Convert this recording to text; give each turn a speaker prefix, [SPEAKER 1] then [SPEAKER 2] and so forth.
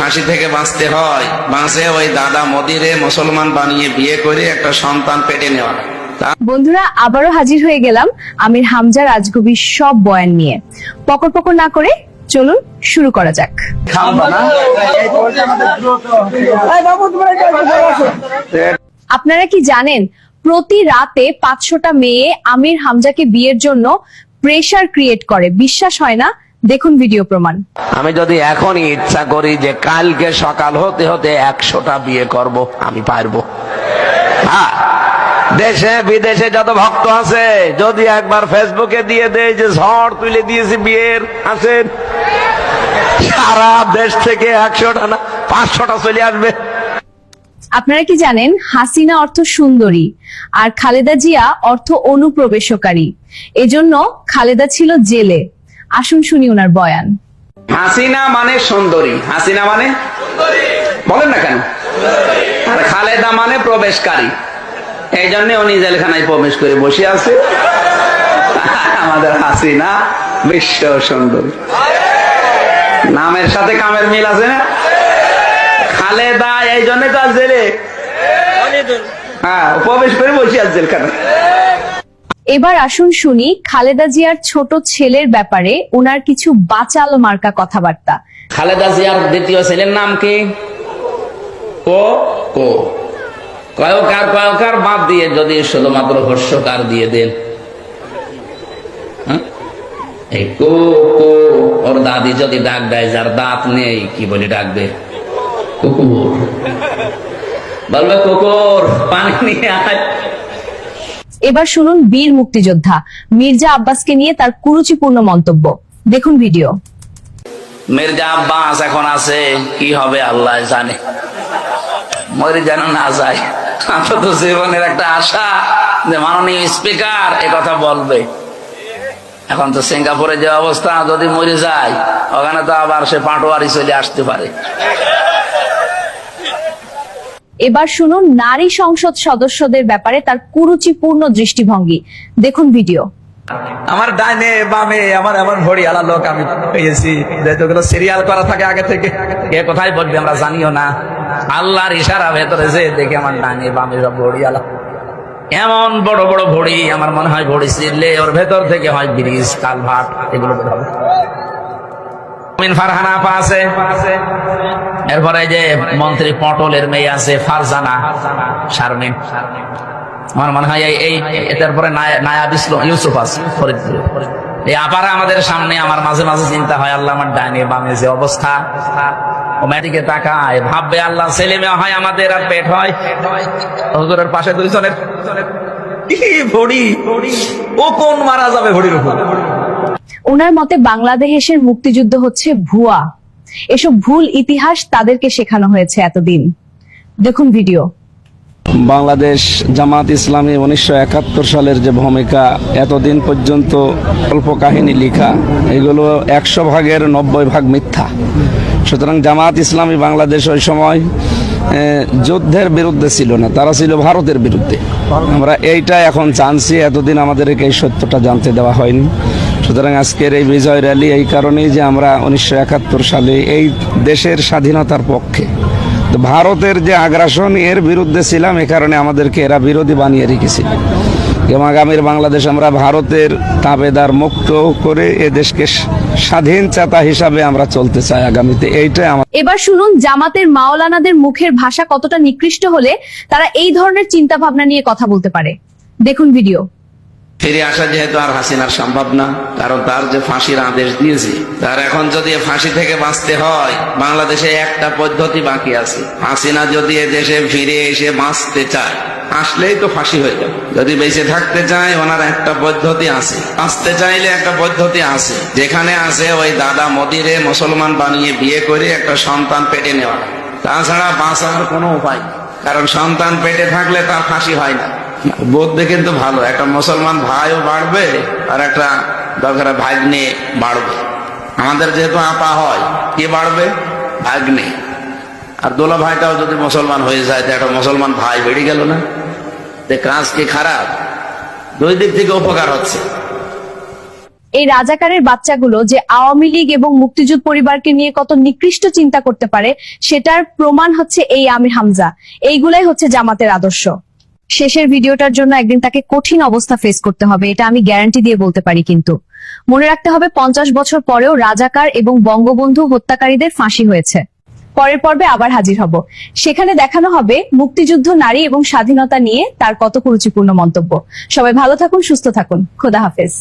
[SPEAKER 1] ফাঁসি থেকে বাঁচতে হয়, বাঁচে ওই দাদা মোদিরে মুসলমান বানিয়ে বিয়ে করে একটা সন্তান পেটে নেওয়া।
[SPEAKER 2] বন্ধুরা, আবারও হাজির হয়ে গেলাম আমির হামজা রাজকবির সব বয়ান নিয়ে। পকর পকর না করে চলুন শুরু করা যাক। আপনারা কি জানেন প্রতি রাতে 500টা মেয়ে আমির হামজাকে বিয়ের জন্য প্রেসার ক্রিয়েট করে? বিশ্বাস হয় না? দেখুন ভিডিও প্রমাণ।
[SPEAKER 3] আমি যদি এখনই ইচ্ছা করি যে কালকে সকাল হতে হতে 100টা বিয়ে করব, আমি পারবো। হ্যাঁ, দেশে বিদেশে যত ভক্ত আছে যদি একবার ফেসবুকে দিয়ে দেয় যে ঝড় তুলে দিয়েছি বিয়ের, আছেন সারা দেশ থেকে 100টা না 500টা চলে আসবে।
[SPEAKER 2] আপনারা কি জানেন হাসিনা অর্থ সুন্দরী আর খালেদা জিয়া অর্থ অনুপ্রবেশকারী? এজন্য খালেদা ছিল জেলে। আসুন শুনি ওনার বয়ান।
[SPEAKER 1] হাসিনা মানে সুন্দরী, হাসিনা মানে বলেন না কেন, আর খালেদা মানে প্রবেশকারী। এই জন্য উনি জেলখানায় প্রবেশ করে বসে আছে। আমাদের হাসিনা বিশ্ব সুন্দরী। নামের সাথে কামের মিল আছে না? খালেদা এই জন্য তো আর জেলে, হ্যাঁ, প্রবেশ করে বসে আছে জেলখানায়।
[SPEAKER 2] এবার আসুন শুনি খালেদা জিয়ার ছোট ছেলের ব্যাপারে ওনার কিছু বাচাল মার্কা কথাবার্তা।
[SPEAKER 1] খালেদা জিয়ার দ্বিতীয় ছেলের নাম কি? কয়কার বাদ দিয়ে যদি শুধুমাত্র হর্ষকার দিয়ে দেন, এই কো কো, ওর দাদি যদি ডাক দেয় যার দাঁত নেই, কি বলে ডাকবে? কুকুর। বলবে কুকুর পানি নিয়ে আয়।
[SPEAKER 2] এবার শুনুন বীর মুক্তিযোদ্ধা মির্জা আব্বাসকে নিয়ে তার কুরুচিপূর্ণ মন্তব্য। দেখুন ভিডিও।
[SPEAKER 1] মির্জা আব্বাস এখন আছে, কি হবে আল্লাহ জানে, মরে যেন না যায়। অন্তত জীবনের একটা আশা যে মাননীয় স্পিকার এ কথা বলবে। এখন তো সিঙ্গাপুরে যে অবস্থা, যদি মরে যায় ওখানে তো আবার সে পাটোয়ারি চলে আসতে পারে।
[SPEAKER 2] এবার শুনুন নারী সংসদ সদস্যদের ব্যাপারে তার কুরুচিপূর্ণ দৃষ্টিভঙ্গি। দেখুন ভিডিও।
[SPEAKER 4] আমার ডাইনে বামে আমার এমন ভড়িয়ালা লোক আমি পেয়েছি, যেগুলো সিরিয়াল করা থাকে আগে থেকে।
[SPEAKER 1] কে কোথায় বলবে আমরা জানিও না, আল্লাহর ইশারা ভেতরে যে দেখে আমার ডাইনে বামে সব ভড়িয়ালা। এমন বড় বড় ভড়ি, আমার মনে হয় ভড়ি ছিঁড়লে ওর ভেতর থেকে হয় ব্রিজ, কালভার্ট, এগুলো হবে। ফারহানা আপা আছে, এরপরে যে মন্ত্রী পটলের মেয়ে আছে ফারজানা শারমিন, আমার মনে হয় এই তারপরে নায়াব ইউসুফ আছে। এই আপারা আমাদের সামনে। আমার মাঝে মাঝে চিন্তা হয়, আল্লাহ আমার ডাইনে বামে যে অবস্থা, ও মেয়েটিকে তাকায় ভাববে আল্লাহ ছেলে মেয়ে হয় আমাদের আর পেট হয়। হুজুরের পাশে দুইজনের ভড়ি, ও কোন মারা যাবে ভড়ির উপর।
[SPEAKER 2] ওনার মতে বাংলাদেশের মুক্তিযুদ্ধ হচ্ছে ভুয়া। এসব ভুল ইতিহাস তাদেরকে শেখানো হয়েছে এতদিন। দেখুন ভিডিও।
[SPEAKER 5] বাংলাদেশ জামাত ইসলামী 1971 সালের যে ভূমিকা, এতদিন পর্যন্ত অল্প কাহিনী লেখা, এগুলো 100 ভাগের 90 ভাগ মিথ্যা। সুতরাং জামাত ইসলামী বাংলাদেশ ওই সময় যুদ্ধের বিরুদ্ধে ছিল না, তারা ছিল ভারতের বিরুদ্ধে। আমরা এইটা এখন জানছি, এতদিন আমাদেরকে এই সত্যটা জানতে দেওয়া হয়নি। সুতরাং আজকের এই বিজয় র্যালি এই কারণেই যে আমরা 1971 সালে এই দেশের স্বাধীনতার পক্ষে, ভারতের যে আগ্রাসন এর বিরুদ্ধে ছিলাম, এ কারণে আমাদেরকে এরা বিরোধী বানিয়ে রেখেছিল। এবং আগামীর বাংলাদেশ আমরা ভারতের তাবেদার মুক্ত করে এ দেশকে স্বাধীন চেতা হিসাবে আমরা চলতে চাই আগামীতে। এইটাই আমার।
[SPEAKER 2] এবার শুনুন জামাতের মাওলানাদের মুখের ভাষা কতটা নিকৃষ্ট হলে তারা এই ধরনের চিন্তা ভাবনা নিয়ে কথা বলতে পারে। দেখুন ভিডিও।
[SPEAKER 1] ফিরে আসা যেহেতু আর হাসিনার সম্ভব না, কারণ তার যে ফাঁসির আদেশ দিয়েছে, তার এখন যদি ফাঁসি থেকে বাঁচতে হয়, বাংলাদেশে একটা পদ্ধতি বাকি আছে। হাসিনা যদি দেশে ফিরে এসে বাঁচতে চায়, আসলেই তো ফাঁসি হয়ে যাবে। যদি বেঁচে থাকতে চায়, ওনার একটা পদ্ধতি আছে। বাঁচতে চাইলে একটা পদ্ধতি আছে, যেখানে আছে ওই দাদা মোদিরে মুসলমান বানিয়ে বিয়ে করে একটা সন্তান পেটে নেওয়া। তাছাড়া বাঁচার কোনো উপায়, কারণ সন্তান পেটে থাকলে তার ফাঁসি হয় না। বুদ্ধি কিন্তু ভালো, একটা মুসলমান ভাইও বাড়বে আর একটা দরকার ভাগ্নে বাড়বে। আমাদের যেহেতু আপা হয়, কি বাড়বে? ভাগ্নে। আর দোলা ভাইটাও যদি মুসলমান হয়ে যায়, তো একটা মুসলমান ভাই বেড়ে গেল না? কাজ কি খারাপ? দুই দিক থেকে উপকার হচ্ছে।
[SPEAKER 2] এই রাজাকারের বাচ্চাগুলো যে আওয়ামী লীগ এবং মুক্তিযুদ্ধ পরিবারকে নিয়ে কত নিকৃষ্ট চিন্তা করতে পারে সেটার প্রমাণ হচ্ছে এই আমির হামজা। এইগুলাই হচ্ছে জামাতের আদর্শ। শেষের ভিডিওটার জন্য একদিন তাকে কঠিন অবস্থা ফেস করতে হবে, এটা আমি গ্যারান্টি দিয়ে বলতে পারি। কিন্তু মনে রাখতে হবে 50 বছর পরেও রাজাকার এবং বঙ্গবন্ধু হত্যাকারীদের ফাঁসি হয়েছে। পরের পর্বে আবার হাজির হব, সেখানে দেখানো হবে মুক্তিযুদ্ধ, নারী এবং স্বাধীনতা নিয়ে তার কত কুরুচিপূর্ণ মন্তব্য। সবাই ভালো থাকুন, সুস্থ থাকুন, খোদা হাফেজ।